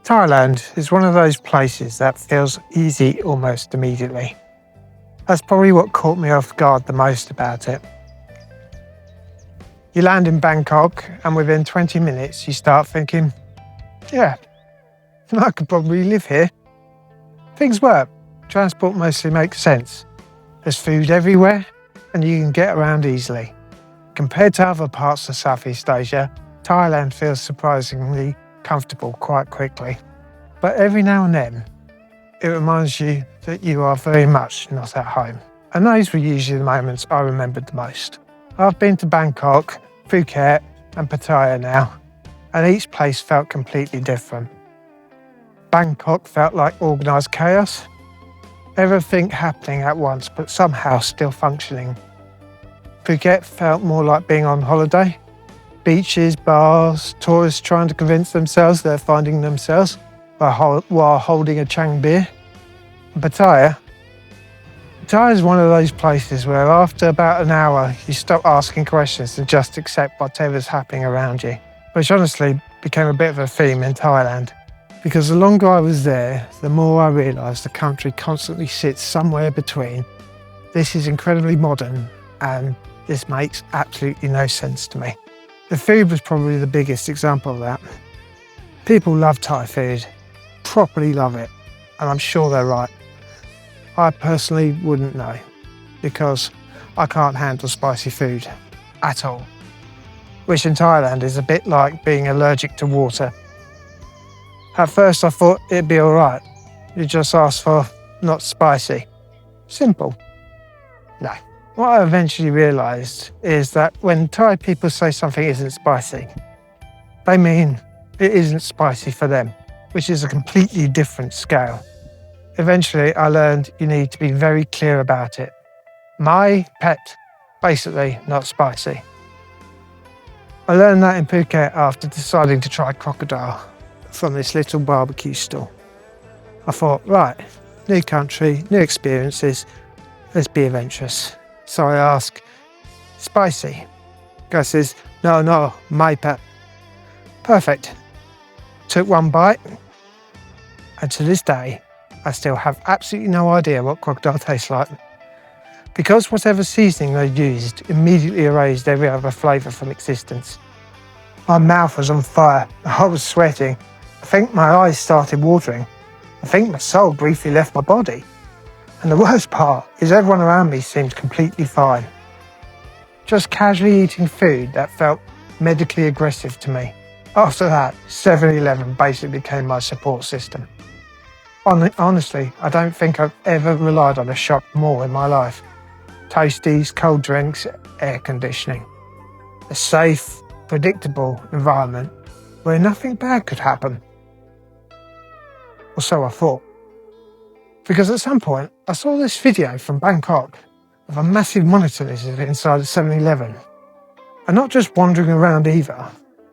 Thailand is one of those places that feels easy almost immediately. That's probably what caught me off guard the most about it. You land in Bangkok and within 20 minutes you start thinking, yeah, I could probably live here. Things work, transport mostly makes sense. There's food everywhere and you can get around easily. Compared to other parts of Southeast Asia, Thailand feels surprisingly comfortable quite quickly. But every now and then, it reminds you that you are very much not at home. And those were usually the moments I remembered the most. I've been to Bangkok, Phuket and Pattaya now, and each place felt completely different. Bangkok felt like organised chaos. Everything happening at once, but somehow still functioning. Phuket felt more like being on holiday. Beaches, bars, tourists trying to convince themselves they're finding themselves while holding a Chang beer. And Pattaya is one of those places where after about an hour you stop asking questions and just accept whatever's happening around you, which honestly became a bit of a theme in Thailand. Because the longer I was there, the more I realised the country constantly sits somewhere between this is incredibly modern and this makes absolutely no sense to me. The food was probably the biggest example of that. People love Thai food, properly love it, and I'm sure they're right. I personally wouldn't know, because I can't handle spicy food at all, which in Thailand is a bit like being allergic to water. At first I thought it'd be alright, you just ask for not spicy. Simple. No. What I eventually realised is that when Thai people say something isn't spicy, they mean it isn't spicy for them, which is a completely different scale. Eventually, I learned you need to be very clear about it. My pet, basically not spicy. I learned that in Phuket after deciding to try crocodile from this little barbecue stall. I thought, right, new country, new experiences, let's be adventurous. So I ask, spicy? Guy says, no, my pet. Perfect. Took one bite, and to this day, I still have absolutely no idea what crocodile tastes like. Because whatever seasoning they used immediately erased every other flavour from existence. My mouth was on fire, I was sweating. I think my eyes started watering. I think my soul briefly left my body. And the worst part is everyone around me seemed completely fine. Just casually eating food that felt medically aggressive to me. After that, 7-Eleven basically became my support system. Honestly, I don't think I've ever relied on a shop more in my life. Toasties, cold drinks, air conditioning. A safe, predictable environment where nothing bad could happen. Or so I thought. Because at some point, I saw this video from Bangkok of a massive monitor lizard inside a 7-Eleven. And not just wandering around either,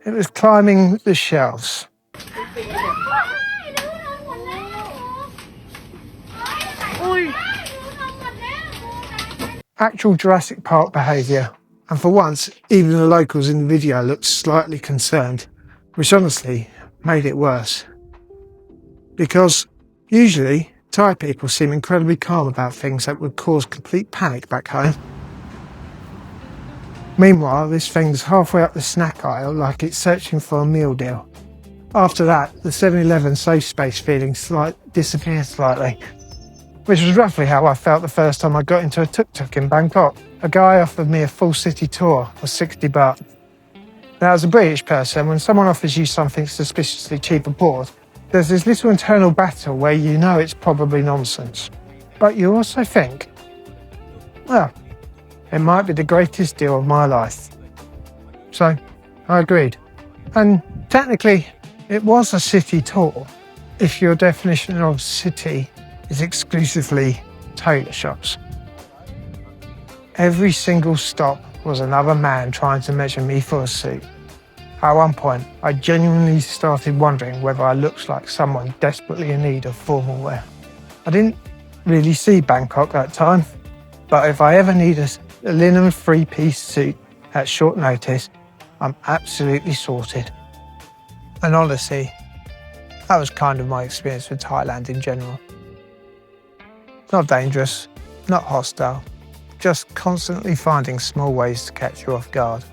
it was climbing the shelves. Actual Jurassic Park behaviour. And for once, even the locals in the video looked slightly concerned, which honestly made it worse. Because usually, Thai people seem incredibly calm about things that would cause complete panic back home. Meanwhile, this thing's halfway up the snack aisle like it's searching for a meal deal. After that, the 7-Eleven safe space feeling disappeared slightly, which was roughly how I felt the first time I got into a tuk-tuk in Bangkok. A guy offered me a full city tour for 60 baht. Now, as a British person, when someone offers you something suspiciously cheap abroad, there's this little internal battle where you know it's probably nonsense. But you also think, well, it might be the greatest deal of my life. So, I agreed. And technically, it was a city tour, if your definition of city is exclusively tailor shops. Every single stop was another man trying to measure me for a suit. At one point, I genuinely started wondering whether I looked like someone desperately in need of formal wear. I didn't really see Bangkok at that time, but if I ever need a linen three-piece suit at short notice, I'm absolutely sorted. And honestly, That was kind of my experience with Thailand in general. Not dangerous, not hostile, just constantly finding small ways to catch you off guard,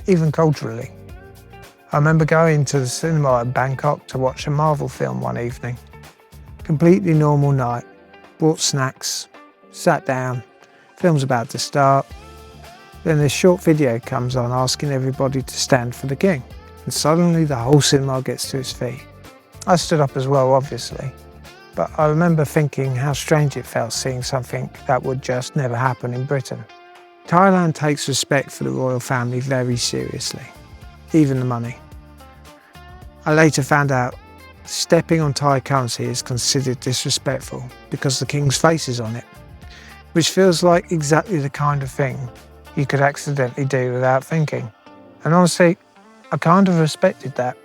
even culturally. I remember going to the cinema in Bangkok to watch a Marvel film one evening. Completely normal night, bought snacks, sat down, film's about to start. Then this short video comes on asking everybody to stand for the king, and suddenly the whole cinema gets to its feet. I stood up as well, obviously, but I remember thinking how strange it felt seeing something that would just never happen in Britain. Thailand takes respect for the royal family very seriously, even the money. I later found out stepping on Thai currency is considered disrespectful because the king's face is on it, which feels like exactly the kind of thing you could accidentally do without thinking. And honestly, I kind of respected that.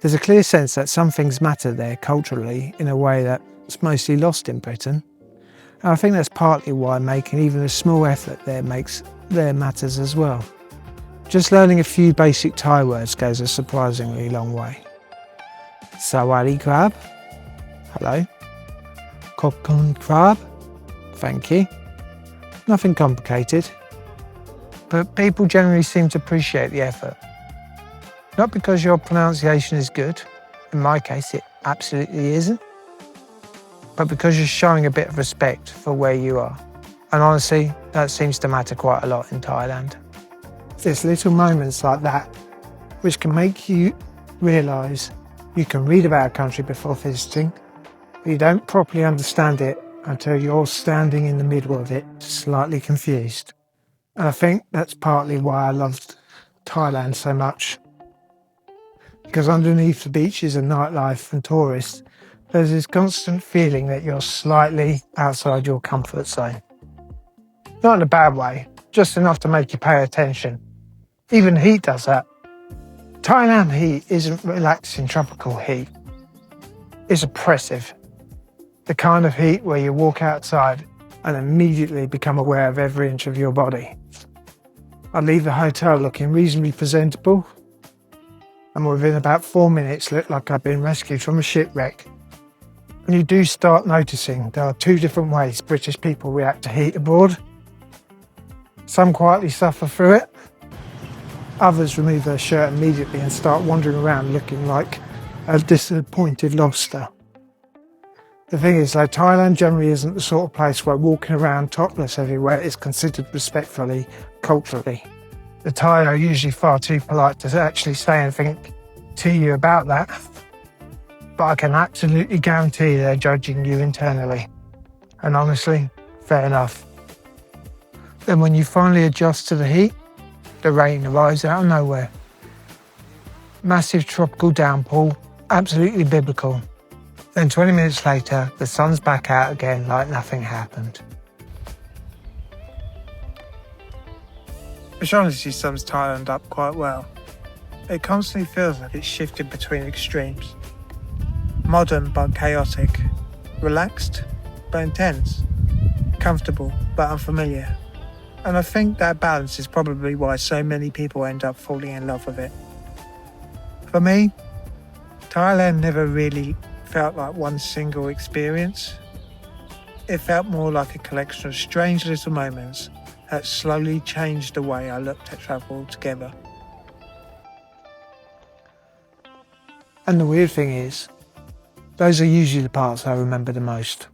There's a clear sense that some things matter there culturally in a way that's mostly lost in Britain. And I think that's partly why making even a small effort there matters as well. Just learning a few basic Thai words goes a surprisingly long way. Sawadee krab, hello. Kokon krab, thank you. Nothing complicated. But people generally seem to appreciate the effort. Not because your pronunciation is good, in my case it absolutely isn't, but because you're showing a bit of respect for where you are. And honestly, that seems to matter quite a lot in Thailand. There's little moments like that which can make you realise you can read about a country before visiting, but you don't properly understand it until you're standing in the middle of it, slightly confused. And I think that's partly why I loved Thailand so much. Because underneath the beaches and nightlife and tourists, there's this constant feeling that you're slightly outside your comfort zone. Not in a bad way, just enough to make you pay attention. Even heat does that. Thailand heat isn't relaxing tropical heat. It's oppressive. The kind of heat where you walk outside and immediately become aware of every inch of your body. I leave the hotel looking reasonably presentable, and within about 4 minutes looked like I'd been rescued from a shipwreck. And you do start noticing there are two different ways British people react to heat abroad. Some quietly suffer through it. Others remove their shirt immediately and start wandering around looking like a disappointed lobster. The thing is though, Thailand generally isn't the sort of place where walking around topless everywhere is considered respectfully, culturally. The Thai are usually far too polite to actually say anything to you about that. But I can absolutely guarantee they're judging you internally. And honestly, fair enough. Then when you finally adjust to the heat, the rain arrives out of nowhere. Massive tropical downpour, absolutely biblical. Then 20 minutes later, the sun's back out again like nothing happened. Which honestly sums Thailand up quite well. It constantly feels like it's shifted between extremes. Modern but chaotic, relaxed but intense, comfortable but unfamiliar. And I think that balance is probably why so many people end up falling in love with it. For me, Thailand never really felt like one single experience. It felt more like a collection of strange little moments that slowly changed the way I looked at travel altogether. And the weird thing is, those are usually the parts I remember the most.